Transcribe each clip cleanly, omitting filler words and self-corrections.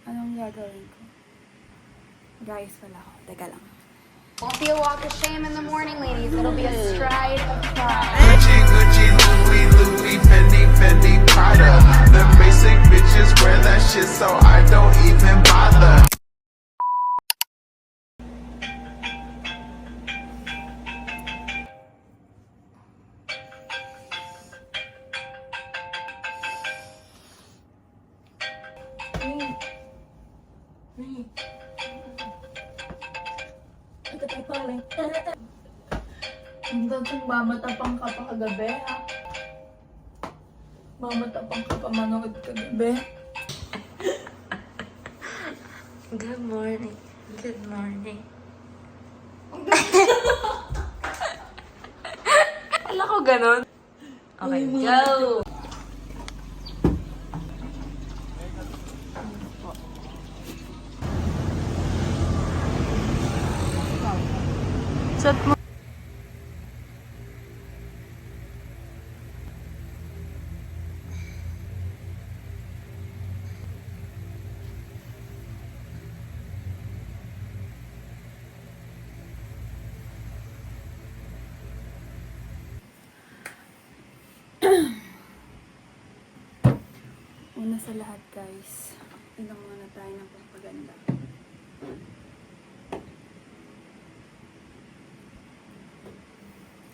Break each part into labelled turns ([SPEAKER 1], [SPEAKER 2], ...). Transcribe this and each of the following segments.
[SPEAKER 1] Anong gagawin ko? Guys, wala ako. Teka lang.
[SPEAKER 2] Won't be a walk of shame in the morning, ladies. It'll be a stride of pride.
[SPEAKER 3] Gucci, Gucci, Louis, Louis, Fendi, Fendi, Prada. The basic bitches wear that shit, so I don't even bother.
[SPEAKER 1] Ito tayo pala. Hanggang kung mamatapang ka pa kagabi, ha? Mamatapang ka pa manood kagabi.
[SPEAKER 4] Good morning. Good morning. Alam ko ganun. Okay, go! Chat mo.
[SPEAKER 1] Una sa lahat, guys, inom muna tayo ng pampaganda.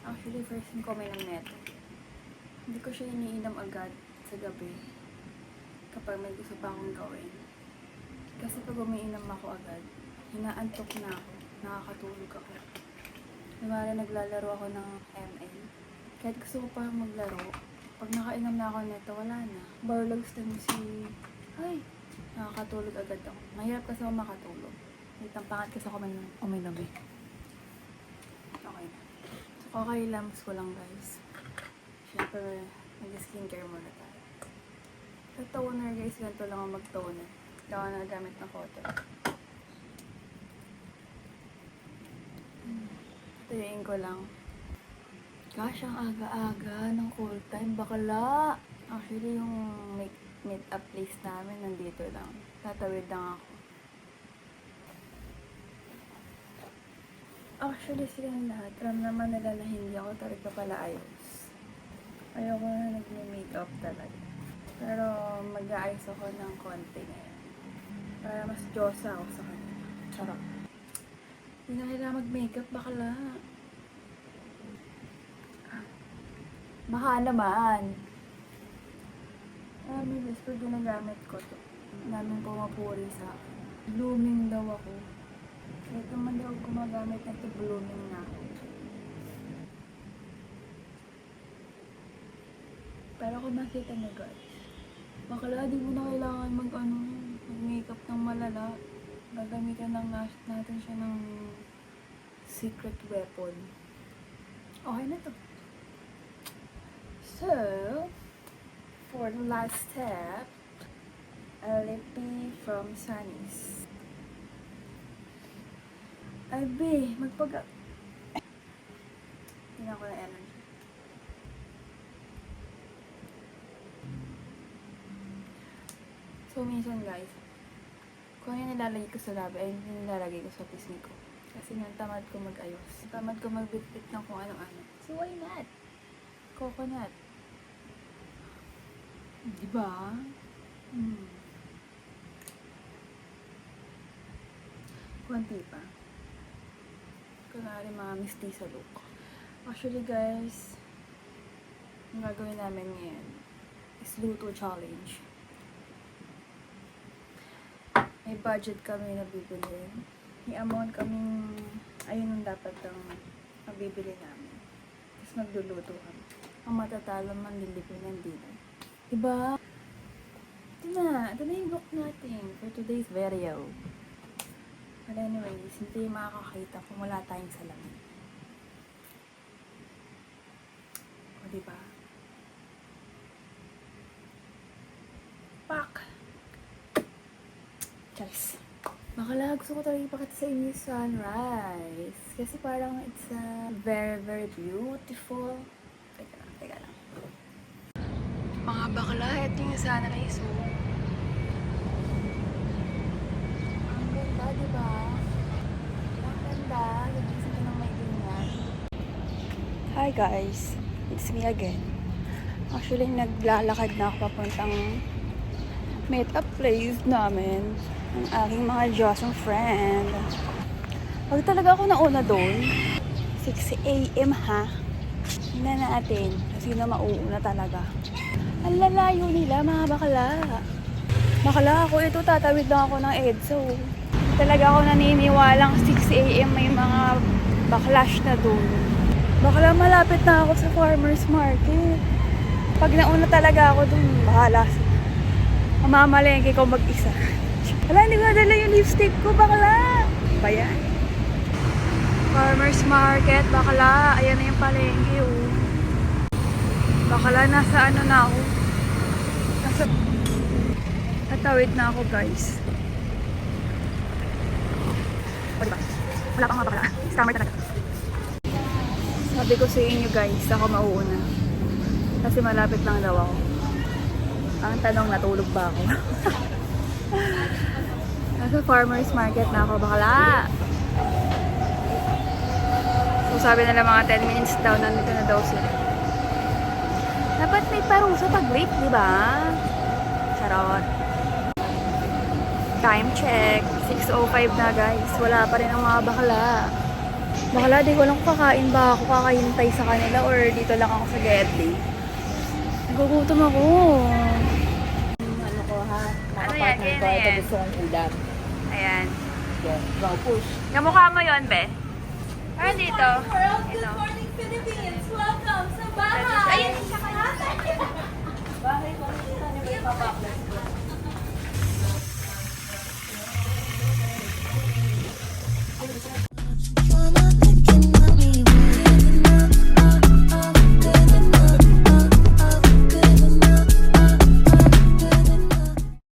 [SPEAKER 1] Actually, first time ko may ng neto. Hindi ko siya iniinom agad sa gabi kapag may gusto pa akong gawin. Kasi pag umiinom ako agad, hinaantok na ako, nakakatulog ako. Lumari naglalaro ako ng ML. Kahit gusto ko pa maglaro, pag nakainom na ako neto, wala na. Barlogs din si... Ay! Nakakatulog agad ako. Mahirap kasi ako makatulog. Wait, ang pangat kasi ako uminom eh. Okay na. So, kakailamas ko lang, guys. Siyempre, mag-skincare muna tayo. Sa toner, guys, ganito lang ako mag-toner. Hindi ako nagamit ng photo. Tuyuin ko lang. Gosh, ang aga-aga ng cool time. Bakala! Actually, yung meet-up place namin nandito lang. Tatawid lang ako. Actually, silang lahat. Alam naman nila na hindi ako talaga pala ayos. Ayoko na nag-makeup talaga. Pero mag-aayos ako ng konti ngayon. Para mas Diyosa ako sa kanila. Charot. Hindi na kailangan mag-makeup. Bakala. Baka naman. May best friend ginagamit ko to. Daming pumapuri sa akin. Blooming daw ako. Kahit naman daw gumagamit na ito, blooming na ako. Pero kung nakita niyo guys, bakala di mo na kailangan mag-makeup ng malala. Gagamitan lang natin siya ng secret weapon. Okay na to. So, for the last step, a lippy from Sunny's. Ay, be, tingnan ko na energy. So, minsan guys, kung yung nilalagay ko sa labi, ay yung nilalagay ko sa pisngi ko. Kasi nga, tamad ko mag-ayos. Tamad ko magbitbit ng kung ano-ano. So, why not? Coconut. Diba? Kunti pa. Kunwari mga mestizo look. Actually guys, ang gagawin namin ngayon is luto challenge. May budget kami na bibili. May amount kaming, ayun ang dapat ang mabibili namin. Tapos magluluto kami. Ang matatalo man lilipin ng dinner. Diba? Ito na yung look natin for today's video. But anyways, hindi makakakita kung wala tayong salamin. O diba? Pak! Charis. Bakala, gusto ko talaga ipakita sa inyo yung sunrise. Kasi parang it's very, very beautiful. Teka lang. Mga bakla, ito yung sunrise. Hi guys, it's me again. Actually, naglalakad na ako papuntang meet-up place namin ng aking mga Diyosong friend. Pag talaga ako nauna doon, 6 a.m. ha. Tingnan natin kung sino mauuna talaga. Ang lalayo nila, mga bakla. Bakla ako, ito tatawid lang ako ng EDSA. Talaga ako naniniwalang 6 a.m. may mga backlash na doon. Bakla malapit na ako sa farmer's market. Pag nauna talaga ako doon, bahala. Mamamalengke ko mag-isa. Wala, hindi ko nadala yung lipstick ko, bakla. Ba yan? Farmer's market, bakla. Ayan na yung palengke, oh. Bakla, nasa ano na ako. Nasa... Natawid na ako, guys. O, diba? Wala pang mga bakla. Scammer talaga. Sabi ko sa inyo, guys, ako mauuna. Kasi malapit lang daw ako. Ang tanong, natulog ba ako? Nasa farmer's market na ako, bakla. So sabi nila mga 10 minutes daw, nandito na daw sila. Dapat may parusa pag late, di ba? Charot. Time check. 6:05 na guys. Wala pa rin ang mga bakla. Bakla, di ko lang kakain ba ako kakahintay sa kanila or dito lang ako sa Getty. Nagugutom ako.
[SPEAKER 5] Ano ko ha?
[SPEAKER 1] Ano
[SPEAKER 5] Mga
[SPEAKER 1] yan?
[SPEAKER 5] partner
[SPEAKER 1] Yan
[SPEAKER 5] ko,
[SPEAKER 1] na
[SPEAKER 5] ito
[SPEAKER 1] yan.
[SPEAKER 5] gusto kong ulam.
[SPEAKER 1] Ayan.
[SPEAKER 5] Yes, go push.
[SPEAKER 1] Kamukha mo yun, be? Ah, dito. Ito.
[SPEAKER 6] Philippines! Welcome sa bahay!
[SPEAKER 1] Ayun,
[SPEAKER 6] Bahay ko, kita niyo ba yung